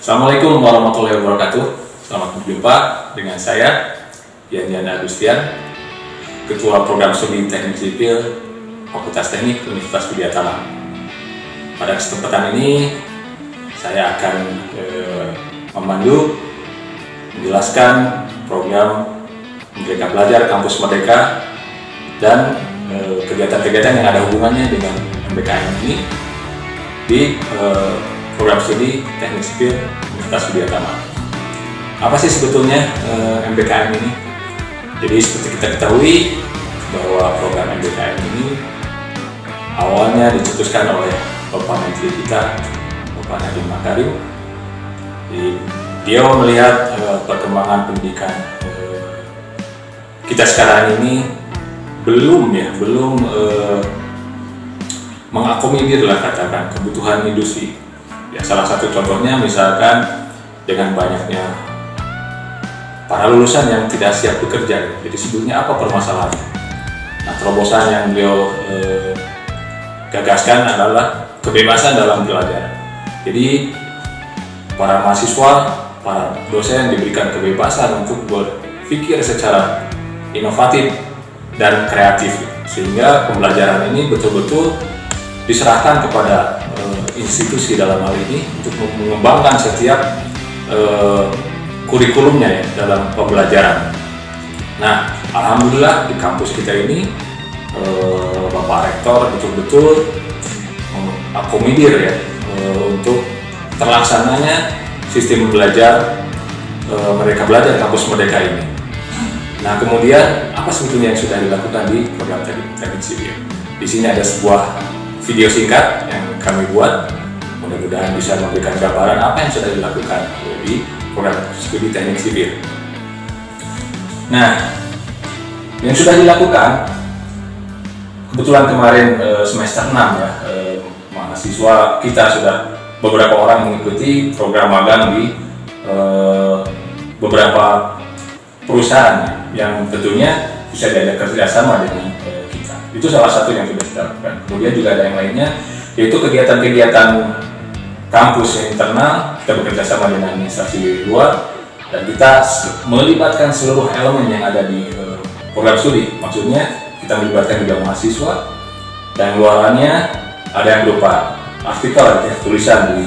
Assalamualaikum warahmatullahi wabarakatuh. Selamat berjumpa dengan saya, Yan Agustian, Ketua Program Studi Teknik Sipil Fakultas Teknik Universitas Widyatama. Pada kesempatan ini, saya akan memandu, menjelaskan program Merdeka Belajar Kampus Merdeka dan kegiatan-kegiatan yang ada hubungannya dengan MBKM ini di Program Studi Teknik Sipil Universitas Widyatama. Apa sih sebetulnya MBKM ini? Jadi seperti kita ketahui bahwa program MBKM ini awalnya dicetuskan oleh Bapak Menteri kita, Bapak Nadiem Makarim. Dia melihat perkembangan pendidikan kita sekarang ini belum mengakomodir lah katakan kebutuhan industri. Ya, salah satu contohnya misalkan dengan banyaknya para lulusan yang tidak siap bekerja. Jadi sebetulnya apa permasalahannya? Nah, terobosan yang beliau gagaskan adalah kebebasan dalam belajar. Jadi para mahasiswa, para dosen diberikan kebebasan untuk berpikir secara inovatif dan kreatif, sehingga pembelajaran ini betul-betul diserahkan kepada institusi dalam hal ini untuk mengembangkan setiap kurikulumnya ya, dalam pembelajaran. Nah, alhamdulillah di kampus kita ini Bapak Rektor betul-betul mengakomodir ya untuk terlaksananya sistem belajar Merdeka Belajar Kampus Merdeka ini. Nah, kemudian apa sebetulnya yang sudah dilakukan di program teknik sipil? Di sini ada sebuah video singkat yang kami buat, mudah-mudahan bisa memberikan gambaran apa yang sudah dilakukan di program studi teknik sipil. Nah, yang sudah dilakukan, kebetulan kemarin semester 6 ya, mahasiswa kita sudah beberapa orang mengikuti program magang di beberapa perusahaan yang tentunya bisa diajak kerjasama dengan kita. Itu salah satu yang sudah kita lakukan. Kemudian juga ada yang lainnya, yaitu kegiatan-kegiatan kampus yang internal. Kita bekerja sama dengan instansi luar dan kita melibatkan seluruh elemen yang ada di program studi. Maksudnya kita melibatkan juga mahasiswa, dan luarannya ada yang berupa artikel, tulisan di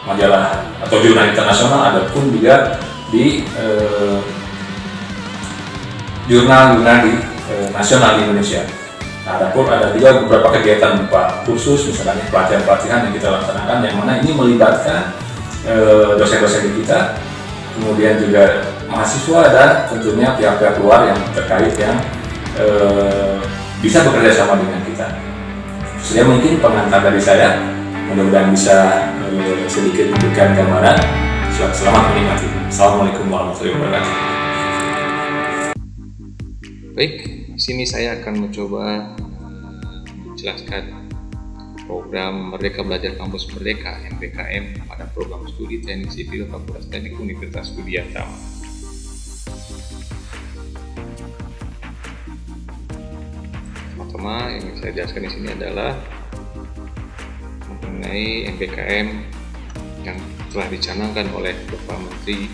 majalah atau jurnal internasional, ada pun juga di jurnal-jurnal di nasional di Indonesia. Nah, ada juga beberapa kegiatan berupa kursus, misalnya pelatihan-pelatihan yang kita laksanakan, yang mana ini melibatkan dosen-dosen kita, kemudian juga mahasiswa dan tentunya pihak-pihak luar yang terkait yang bisa bekerja sama dengan kita. Saya mungkin pengantar dari saya, mudah-mudahan bisa sedikit memberikan gambaran. Selamat menikmati. Assalamualaikum warahmatullahi wabarakatuh. Baik, di sini saya akan mencoba menjelaskan program Merdeka Belajar Kampus Merdeka (MBKM) pada program studi Teknik Sipil Fakultas Teknik Universitas Widyatama. Pertama yang saya jelaskan di sini adalah mengenai MBKM yang telah dicanangkan oleh Bapak Menteri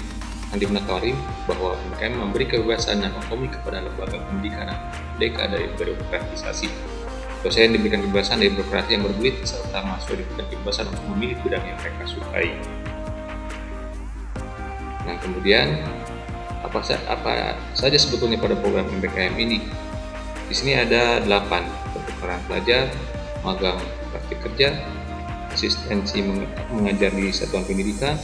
Nadiem Makarim, bahwa MBKM memberi kebebasan dan otonomi kepada lembaga pendidikan merdeka dari birokratisasi. Dosen diberikan kebebasan dari birokrasi yang berbelit, serta mahasiswa diberikan kebebasan untuk memilih bidang yang mereka sukai. Nah, kemudian apa saja sebetulnya pada program MBKM ini? Di sini ada 8: pertukaran pelajar, magang, praktik kerja, asistensi mengajar di satuan pendidikan,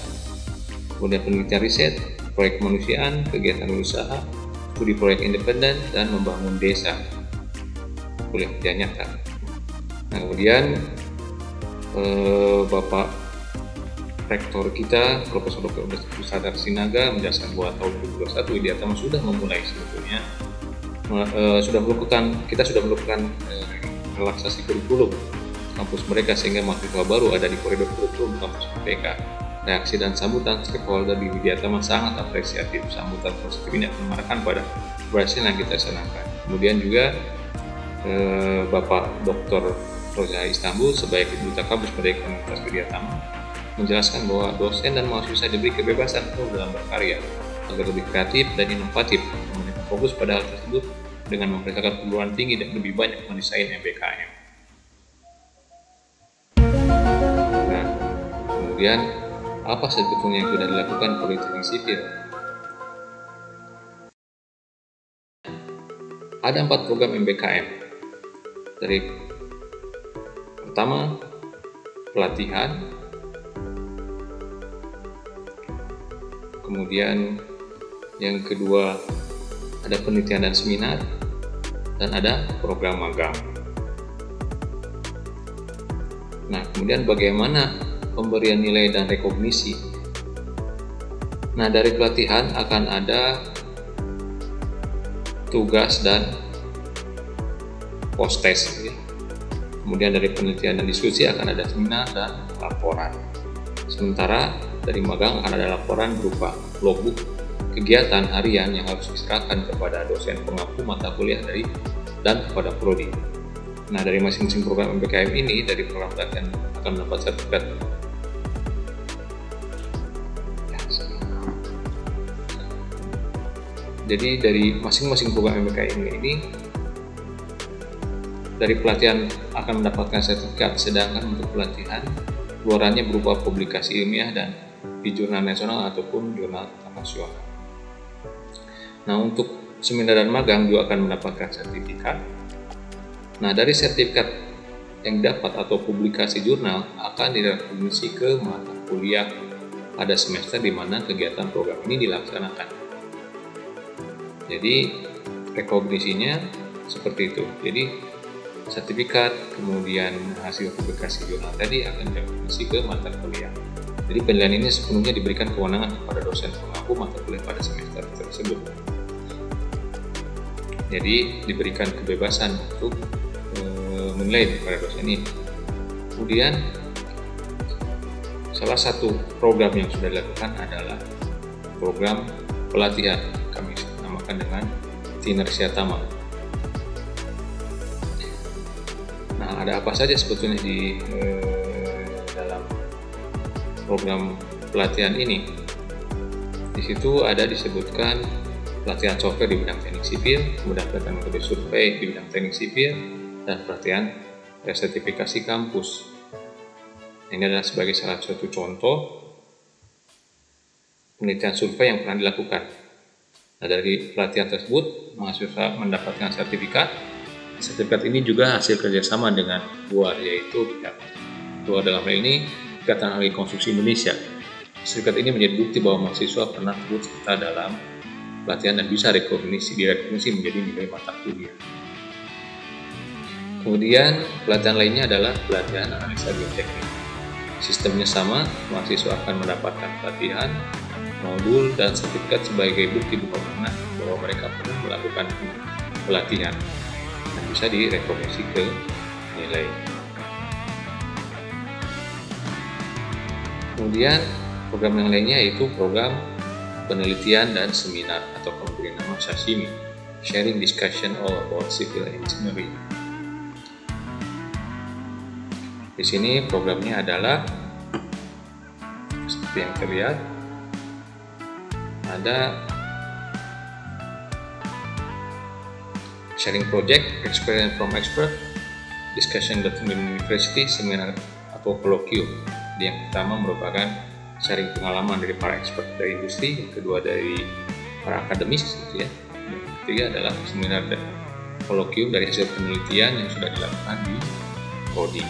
kemudian penelitian riset, proyek kemanusiaan, kegiatan usaha, studi proyek independen, dan membangun desa. Kuliah kerja nyata. Nah, kemudian Bapak Rektor kita, Profesor Dr. Sadar Sinaga menjelaskan bahwa tahun 2021 Widyatama sudah memulai sebetulnya kita sudah melakukan relaksasi kurikulum kampus mereka sehingga mahasiswa baru ada di koridor kurikulum kampus mereka. Reaksi dan sambutan stakeholder di Widyatama sangat apresiatif. Sambutan positif ini akan mengarahkan pada keberhasilan yang kita senangkan. Kemudian juga Bapak Dr. Roza Istanbul sebagai Duta Kampus Merdeka Universitas Widyatama menjelaskan bahwa dosen dan mahasiswa diberi kebebasan penuh dalam berkarya agar lebih kreatif dan inovatif, memberikan fokus pada hal tersebut dengan mempersiapkan perguruan tinggi dan lebih banyak mendesain MBKM. Nah, kemudian apa sebetulnya yang sudah dilakukan Politeknik Sipil? Ada 4 program MBKM. Dari pertama, pelatihan. Kemudian yang kedua ada penelitian dan seminar, dan ada program magang. Nah, kemudian bagaimana pemberian nilai dan rekognisi? Nah, dari pelatihan akan ada tugas dan post-test. Kemudian dari penelitian dan diskusi akan ada seminar dan laporan. Sementara dari magang akan ada laporan berupa logbook kegiatan harian yang harus diserahkan kepada dosen pengampu mata kuliah dan kepada prodi. Nah, dari masing-masing program MBKM ini, dari program pelatihan akan mendapat sertifikat. Jadi dari masing-masing program MBKM ini, dari pelatihan akan mendapatkan sertifikat, sedangkan untuk pelatihan keluarannya berupa publikasi ilmiah dan di jurnal nasional ataupun jurnal internasional. Nah, untuk seminar dan magang juga akan mendapatkan sertifikat. Nah, dari sertifikat yang dapat atau publikasi jurnal akan direkognisi ke mata kuliah pada semester di mana kegiatan program ini dilaksanakan. Jadi, rekognisinya seperti itu. Jadi, sertifikat, kemudian hasil publikasi jurnal tadi akan direkognisi ke mata kuliah. Jadi penilaian ini sepenuhnya diberikan kewenangan kepada dosen pengampu mata kuliah pada semester tersebut. Jadi diberikan kebebasan untuk menilai kepada dosen ini. Kemudian salah satu program yang sudah dilakukan adalah program pelatihan, kami namakan dengan Tinersiatama. Nah, ada apa saja sebetulnya di dalam program pelatihan ini? Di situ ada disebutkan pelatihan software di bidang teknik sipil, kemudian pelatihan metode survei di bidang teknik sipil, dan pelatihan resertifikasi kampus. Ini adalah sebagai salah satu contoh penelitian survei yang pernah dilakukan. Nah, dari pelatihan tersebut, mahasiswa mendapatkan sertifikat. Sertifikat ini juga hasil kerjasama dengan BUAR, yaitu pihak BUAR dalam hal ini Ikatan Ahli Konstruksi Indonesia. Sertifikat ini menjadi bukti bahwa mahasiswa pernah turut serta dalam pelatihan dan bisa direkognisi menjadi nilai mata kuliah. Kemudian pelatihan lainnya adalah pelatihan analisa geoteknik. Sistemnya sama, mahasiswa akan mendapatkan pelatihan, modul, dan sertifikat sebagai bukti bahwa mereka pernah melakukan pelatihan dan bisa direkognisi ke nilai. Kemudian program yang lainnya yaitu program penelitian dan seminar atau kalau beri nama SHASIMI, Sharing Discussion All About Civil Engineering. Di sini programnya adalah seperti yang terlihat, ada sharing project, experience from expert, discussion at university, seminar atau colloquium. Yang pertama merupakan sharing pengalaman dari para expert dari industri, yang kedua dari para akademis, gitu ya. Yang ketiga adalah seminar dan colloquium dari hasil penelitian yang sudah dilakukan di prodi.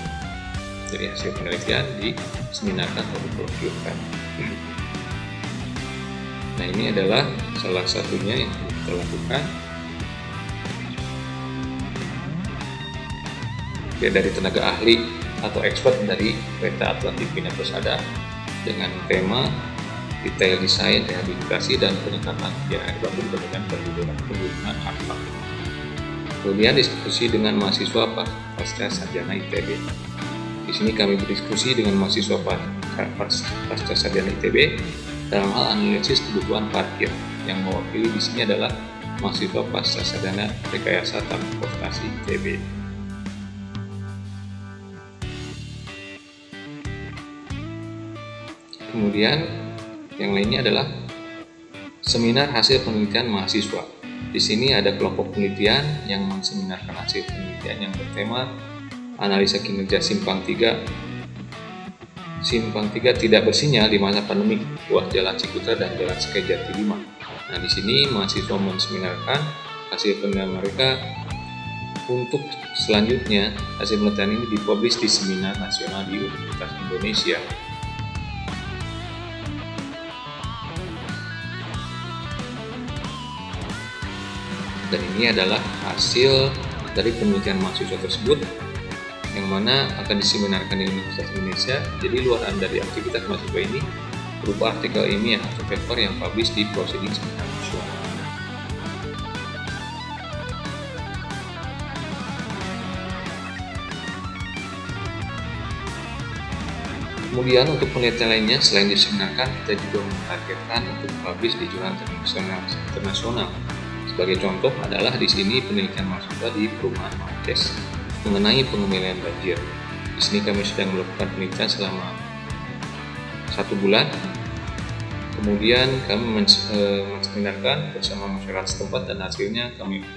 dari hasil penelitian diseminarkan atau diprofilkan. Nah, ini adalah salah satunya yang kita lakukan. Dari tenaga ahli atau expert dari PT Atlantik Bina Persada dengan tema detail desain, rehabilitasi, dan peningkatan kebijakan air baku dengan penggunaan artefak. Kemudian diskusi dengan mahasiswa pasca sarjana ITB. Di sini kami berdiskusi dengan mahasiswa pasca sarjana ITB dalam hal analisis kebutuhan parkir. Yang mewakili di sini adalah mahasiswa pasca sarjana Rekayasa Transportasi ITB. Kemudian yang lainnya adalah seminar hasil penelitian mahasiswa. Di sini ada kelompok penelitian yang menseminarkan hasil penelitian yang bertema analisa kinerja simpang 3 tidak bersinyal di masa pandemi ruas Jalan Ciputra dan Jalan Sekejati 5. Nah, di sini mahasiswa menseminarkan hasil penelitian mereka. Untuk selanjutnya hasil penelitian ini dipublish di seminar nasional di Universitas Indonesia. Dan ini adalah hasil dari penelitian mahasiswa tersebut yang mana akan diseminarkan di Universitas Indonesia. Jadi luaran dari aktivitas mahasiswa ini berupa artikel ilmiah atau paper yang publish di proceeding seminar nasional. Kemudian untuk penelitian lainnya, selain diseminarkan, kita juga menargetkan untuk publish di jurnal internasional. Sebagai contoh adalah di sini penelitian mahasiswa di perumahan Maukes mengenai pengendalian banjir. Di sini kami sedang melakukan penelitian selama 1 bulan. Kemudian kami menseminarkan bersama masyarakat setempat dan hasilnya kami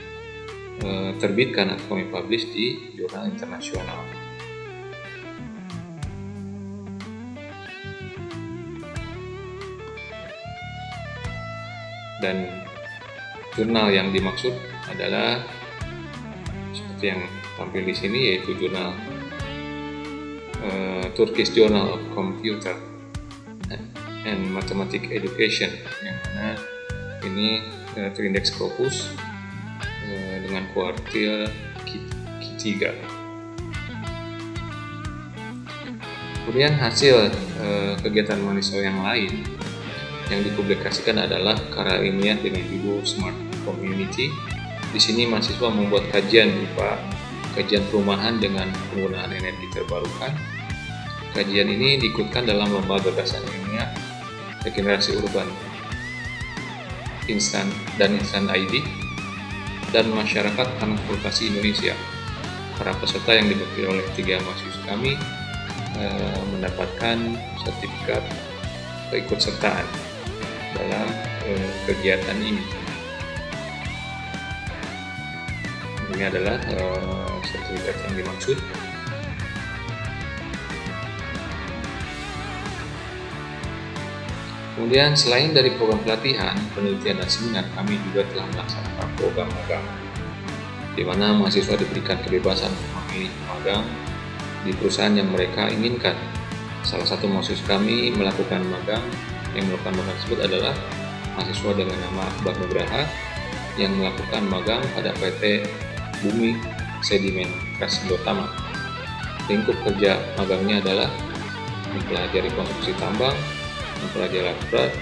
terbitkan atau kami publish di jurnal internasional. Dan jurnal yang dimaksud adalah seperti yang tampil di sini, yaitu jurnal Turkish Journal of Computer and Mathematics Education, yang mana ini terindeks Scopus dengan kuartil Q3. Kemudian hasil kegiatan mahasiswa yang lain yang dipublikasikan adalah karya ilmiah dengan judul Smart Community. Di sini mahasiswa membuat kajian berupa kajian perumahan dengan penggunaan energi terbarukan. Kajian ini diikutkan dalam lomba gagasan ilmiah regenerasi urban Instan ID dan masyarakat transportasi Indonesia. Para peserta yang diwakili oleh 3 mahasiswa kami mendapatkan sertifikat keikutsertaan dalam kegiatan ini. Ini adalah sertifikat yang dimaksud. Kemudian selain dari program pelatihan, penelitian dan seminar, kami juga telah melaksanakan program magang, di mana mahasiswa diberikan kebebasan untuk memilih magang di perusahaan yang mereka inginkan. Salah satu mahasiswa kami melakukan magang tersebut adalah mahasiswa dengan nama Akbar Nugraha yang melakukan magang pada PT Bumi Sedimentasi Indotama. Lingkup kerja magangnya adalah mempelajari konstruksi tambang, mempelajari alat berat,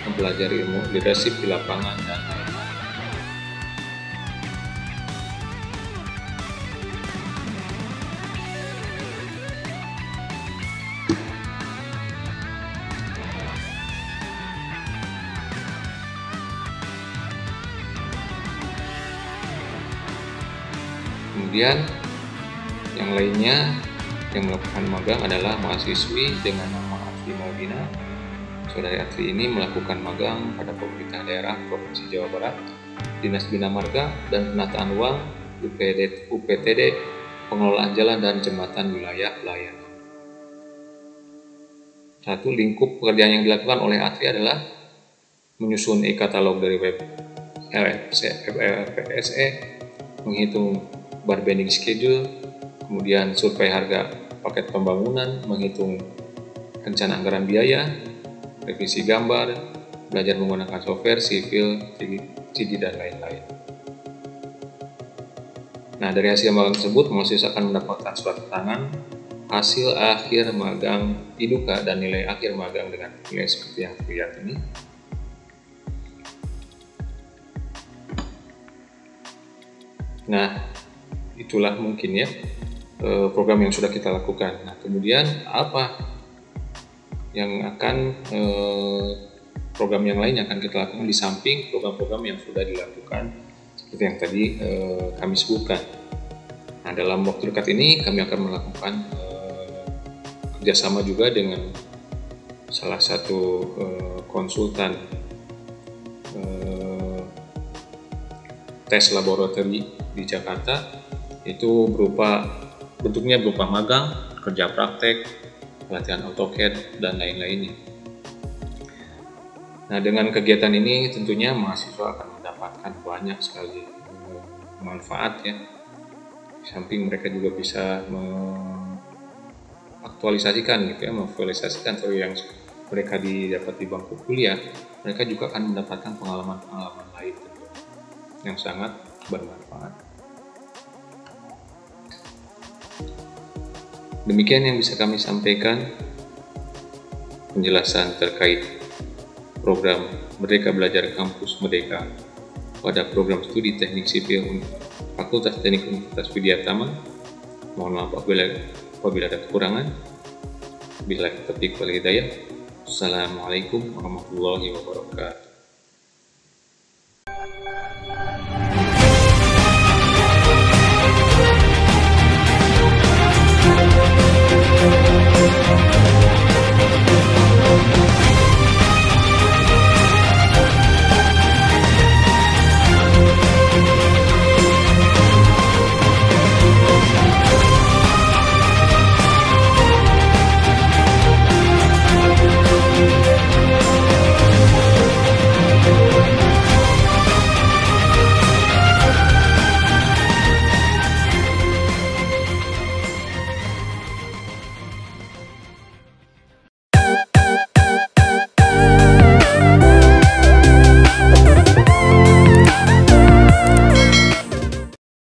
mempelajari ilmu leadership di lapangan, dan lain-lain. Kemudian yang lainnya yang melakukan magang adalah mahasiswi dengan nama Atri Maudina. Saudari Atri ini melakukan magang pada pemerintah daerah Provinsi Jawa Barat, Dinas Bina Marga dan Penataan Uang, UPTD, Pengelolaan Jalan dan Jembatan Wilayah Pelayanan. Satu lingkup pekerjaan yang dilakukan oleh Atri adalah menyusun e-katalog dari web LPSE, menghitung bargaining schedule, kemudian survei harga paket pembangunan, menghitung rencana anggaran biaya, revisi gambar, belajar menggunakan software, sipil, 3D, dan lain-lain. Nah, dari hasil magang tersebut, mahasiswa akan mendapatkan surat keterangan hasil akhir magang IDUKA dan nilai akhir magang dengan nilai seperti yang terlihat ini. Nah, itulah mungkin ya program yang sudah kita lakukan. Nah, kemudian apa yang akan program yang lain yang akan kita lakukan di samping program-program yang sudah dilakukan seperti yang tadi kami sebutkan. Nah, dalam waktu dekat ini kami akan melakukan kerjasama juga dengan salah satu konsultan tes laboratori di Jakarta, itu bentuknya berupa magang, kerja praktek, pelatihan AutoCAD, dan lain-lainnya. Nah, dengan kegiatan ini tentunya mahasiswa akan mendapatkan banyak sekali manfaat ya. Di samping mereka juga bisa mengaktualisasikan gitu ya, memvisualisasikan teori yang mereka didapat di bangku kuliah, mereka juga akan mendapatkan pengalaman-pengalaman lain yang sangat bermanfaat. Demikian yang bisa kami sampaikan penjelasan terkait program Merdeka Belajar Kampus Merdeka pada program studi Teknik Sipil Fakultas Teknik Universitas Widyatama. Mohon maaf apabila ada kekurangan. Billahi taufiq wal hidayah. Assalamualaikum warahmatullahi wabarakatuh.